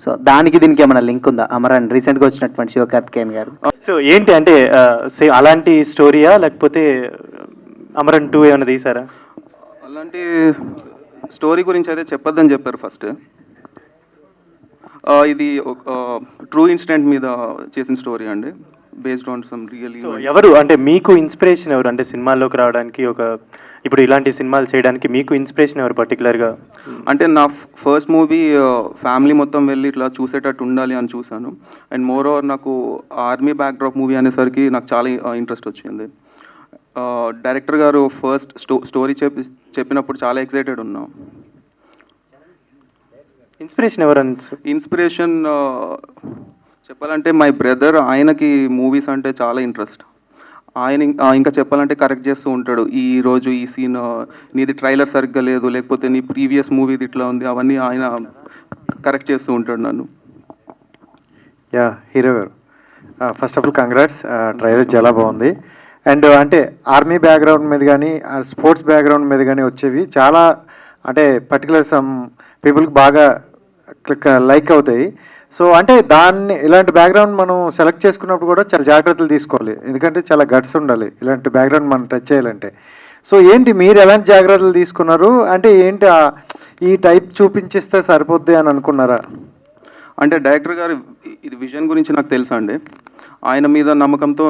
సో దానికి దీనికి ఏమైనా లింక్ ఉందా? అమర్ అండ్ రీసెంట్గా వచ్చినటువంటి శివకార్తికేయన్ గారు. సో ఏంటి అంటే సేమ్ అలాంటి స్టోరీయా లేకపోతే అమరన్ 2 ఏమైనా తీసారా? అలాంటి స్టోరీ గురించి అయితే చెప్పొద్దని చెప్పారు ఫస్ట్. ఇది ట్రూ ఇన్సిడెంట్ మీద చేసిన స్టోరీ అండి, బేస్డ్ ఆన్ సమ్ రియల్. ఎవరు అంటే మీకు ఇన్స్పిరేషన్ ఎవరు? అంటే సినిమాల్లోకి రావడానికి ఇప్పుడు ఇలాంటి సినిమాలు చేయడానికి మీకు ఇన్స్పిరేషన్ ఎవరు పర్టికులర్గా? అంటే నా ఫస్ట్ మూవీ ఫ్యామిలీ మొత్తం వెళ్ళి ఇట్లా చూసేటట్టు ఉండాలి అని చూశాను. అండ్ మోర్ ఓవర్ నాకు ఆర్మీ బ్యాక్డ్రాప్ మూవీ అనేసరికి నాకు చాలా ఇంట్రెస్ట్ వచ్చింది. డైరెక్టర్ గారు ఫస్ట్ స్టోరీ చెప్పినప్పుడు చాలా ఎక్సైటెడ్ ఉన్నాం. ఇన్స్పిరేషన్ ఎవరు? ఇన్స్పిరేషన్ చెప్పాలంటే మై బ్రదర్, ఆయనకి మూవీస్ అంటే చాలా ఇంట్రెస్ట్. ఆయన ఇంకా చెప్పాలంటే కరెక్ట్ చేస్తూ ఉంటాడు. ఈరోజు ఈ సీన్ నీది ట్రైలర్ సరిగ్గా లేదు, లేకపోతే నీ ప్రీవియస్ మూవీది ఇట్లా ఉంది, అవన్నీ ఆయన కరెక్ట్ చేస్తూ ఉంటాడు నన్ను. యా హీరో గారు, first of all congrats, trailer చాలా బాగుంది. అండ్ అంటే ఆర్మీ బ్యాక్గ్రౌండ్ మీద కానీ స్పోర్ట్స్ బ్యాక్గ్రౌండ్ మీద కానీ వచ్చేవి చాలా అంటే పర్టికులర్ సమ్ పీపుల్కి బాగా లైక్ అవుతాయి. సో అంటే దాన్ని ఇలాంటి బ్యాక్గ్రౌండ్ మనం సెలెక్ట్ చేసుకున్నప్పుడు కూడా చాలా జాగ్రత్తలు తీసుకోవాలి, ఎందుకంటే చాలా గట్స్ ఉండాలి ఇలాంటి బ్యాక్గ్రౌండ్ మనం టచ్ చేయాలంటే. సో ఏంటి మీరు ఎలాంటి జాగ్రత్తలు తీసుకున్నారు, అంటే ఏంటి ఈ టైప్ చూపించిస్తే సరిపోద్ది అని అనుకున్నారా? అంటే డైరెక్టర్ గారు ఇది విజన్ గురించి నాకు తెలుసా అండి, ఆయన మీద నమ్మకంతో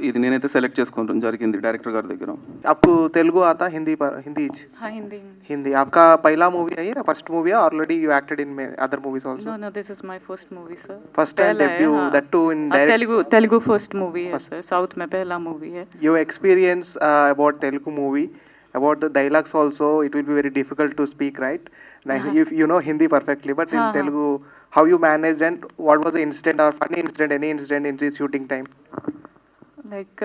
ఇది నేనైతే సెలెక్ట్ చేసుకోవడం జరిగింది డైరెక్టర్ గారి దగ్గర. आपको तेलुगु आता, हिंदी हिंदी हाँ, हिंदी. हिंदी आपका पहला मूवी है या फर्स्ट मूवी है? Already you acted in other movies also? No, this is my first movie, sir. First time debut, that too in direct. Telugu first movie है sir. South में पहला movie है. Your experience about Telugu movie, about the dialogues also, it will be very difficult to speak, right? Like if you know Hindi perfectly, but in Telugu, how you managed and what was the incident or funny incident, any incident in the shooting time? Like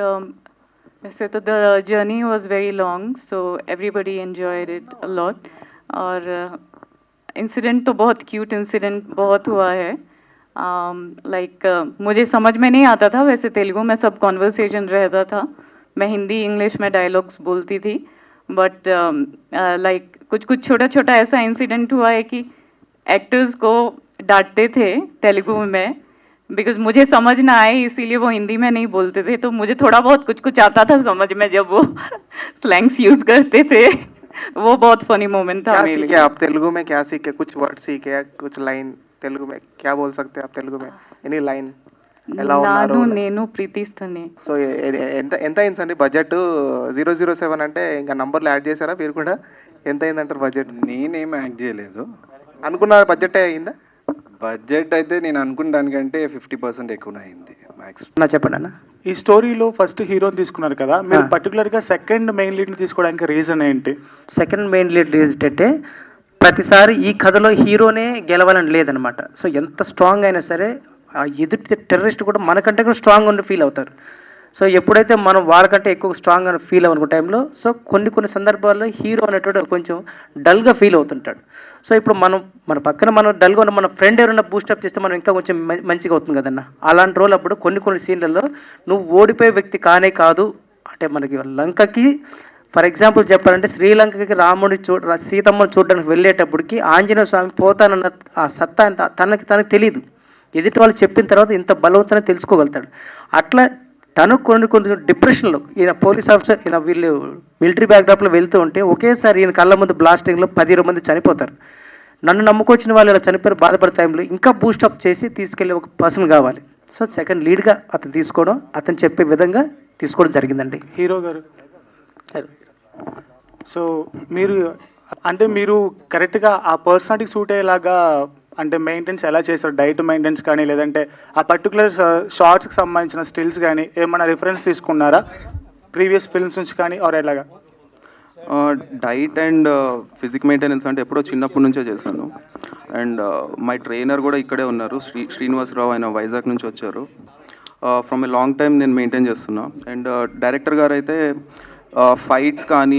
वैसे तो the journey was very long, so everybody enjoyed it a lot. और इंसिडेंट तो बहुत क्यूट इंसिडेंट बहुत हुआ है. लाइक मुझे समझ में नहीं आता था वैसे तेलुगु में, सब कॉन्वर्सेशन रहता था. मैं हिंदी इंग्लिश में डायलॉग्स बोलती थी, बट लाइक कुछ छोटा छोटा ऐसा इंसिडेंट हुआ है कि एक्टर्स को डांटते थे तेलुगु में, बिकॉज मुझे समझ ना आए इसीलिए वो हिंदी में नहीं बोलते थे. तो मुझे थोड़ा बहुत कुछ आता था समझ में जब वो स्लैंग्स यूज करते थे. वो बहुत फनी मोमेंट था मेरे लिए. क्या आप तेलुगु में क्या सीखे? कुछ वर्ड सीखे, कुछ लाइन तेलुगु में क्या बोल सकते हैं आप तेलुगु में? Any line? నాను నేను ప్రీతిస్తనే. సో ఎంత అయిందండి బడ్జెట్? 007 అంటే ఇంకా నంబర్లు యాడ్ చేశారా మీరు కూడా? ఎంత అయిందంటారు బడ్జెట్? నేనేం యాడ్ చేయలేదు. అనుకున్న బడ్జెట్ అయిందా? బడ్జెట్ అయితే నేను అనుకున్న దానికంటే 50% ఎక్కువ అయింది మ్యాక్స్. చెప్పండి అన్న. ఈ స్టోరీలో ఫస్ట్ హీరోని తీసుకున్నారు కదా, మీరు పర్టికులర్గా సెకండ్ మెయిన్ లీడ్ని తీసుకోవడానికి రీజన్ ఏంటి? సెకండ్ మెయిన్ లీడ్ ఏంటంటే ప్రతిసారి ఈ కథలో హీరోనే గెలవాలని లేదనమాట. సో ఎంత స్ట్రాంగ్ అయినా సరే ఆ ఎదుటి టెర్రరిస్ట్ కూడా మనకంటే కూడా స్ట్రాంగ్ ఉండి ఫీల్ అవుతారు. సో ఎప్పుడైతే మనం వాళ్ళకంటే ఎక్కువ స్ట్రాంగ్ అని ఫీల్ అవ్వనుకున్న టైంలో సో కొన్ని సందర్భాల్లో హీరో అనేటువంటి కొంచెం డల్గా ఫీల్ అవుతుంటాడు. సో ఇప్పుడు మన పక్కన మనం డల్గా ఉన్న మన ఫ్రెండ్ ఎవరైనా బూస్టప్ చేస్తే మనం ఇంకా కొంచెం మంచిగా అవుతుంది కదన్న. అలాంటి రోజు అప్పుడు కొన్ని సీన్లలో నువ్వు ఓడిపోయే వ్యక్తి కానే కాదు. అంటే మనకి లంకకి ఫర్ ఎగ్జాంపుల్ చెప్పాలంటే శ్రీలంకకి రాముడి సీతమ్మను చూడడానికి వెళ్ళేటప్పటికి ఆంజనేయ స్వామి పోతానన్న ఆ సత్తా తనకి తెలియదు. ఎదుటి వాళ్ళు చెప్పిన తర్వాత ఇంత బలవంతాన్ని తెలుసుకోగలుగుతాడు. అట్లా తను కొన్ని డిప్రెషన్లో ఈయన పోలీస్ ఆఫీసర్ ఈయన వీళ్ళు మిలిటరీ బ్యాక్డ్రాప్లో వెళ్తూ ఉంటే ఒకేసారి ఈయన కళ్ళ ముందు బ్లాస్టింగ్లో 10 మంది చనిపోతారు. నన్ను నమ్ముకొచ్చిన వాళ్ళు ఇలా చనిపోయారు బాధపడే టైంలో ఇంకా బూస్టప్ చేసి తీసుకెళ్ళి ఒక పర్సన్ కావాలి. సో సెకండ్ లీడ్గా అతను తీసుకోవడం, అతను చెప్పే విధంగా తీసుకోవడం జరిగిందండి. హీరో గారు సో మీరు కరెక్ట్గా ఆ పర్సనాలిటీకి సూట్ అయ్యేలాగా అంటే మెయింటెన్స్ ఎలా చేస్తారు? డైట్ మెయింటెన్స్ కానీ లేదంటే ఆ పర్టికులర్ షార్ట్స్కి సంబంధించిన స్టిల్స్ కానీ ఏమైనా రిఫరెన్స్ తీసుకున్నారా ప్రీవియస్ ఫిల్మ్స్ నుంచి కానీ ఆర్ ఎలాగా? డైట్ అండ్ ఫిజిక్ మెయింటెనెన్స్ అంటే ఎప్పుడో చిన్నప్పటి నుంచే చేశాను. అండ్ మై ట్రైనర్ కూడా ఇక్కడే ఉన్నారు, శ్రీనివాసరావు, ఆయన వైజాగ్ నుంచి వచ్చారు. ఫ్రమ్ ఏ లాంగ్ టైం నేను మెయింటైన్ చేస్తున్నా. అండ్ డైరెక్టర్ గారు అయితే ఫైట్స్ కానీ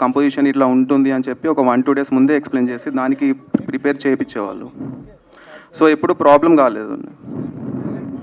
కంపోజిషన్ ఇట్లా ఉంటుంది అని చెప్పి ఒక 1-2 days ముందే ఎక్స్ప్లెయిన్ చేసి దానికి ప్రిపేర్ చేయించేవాళ్ళు. సో ఎప్పుడు ప్రాబ్లం కాలేదు.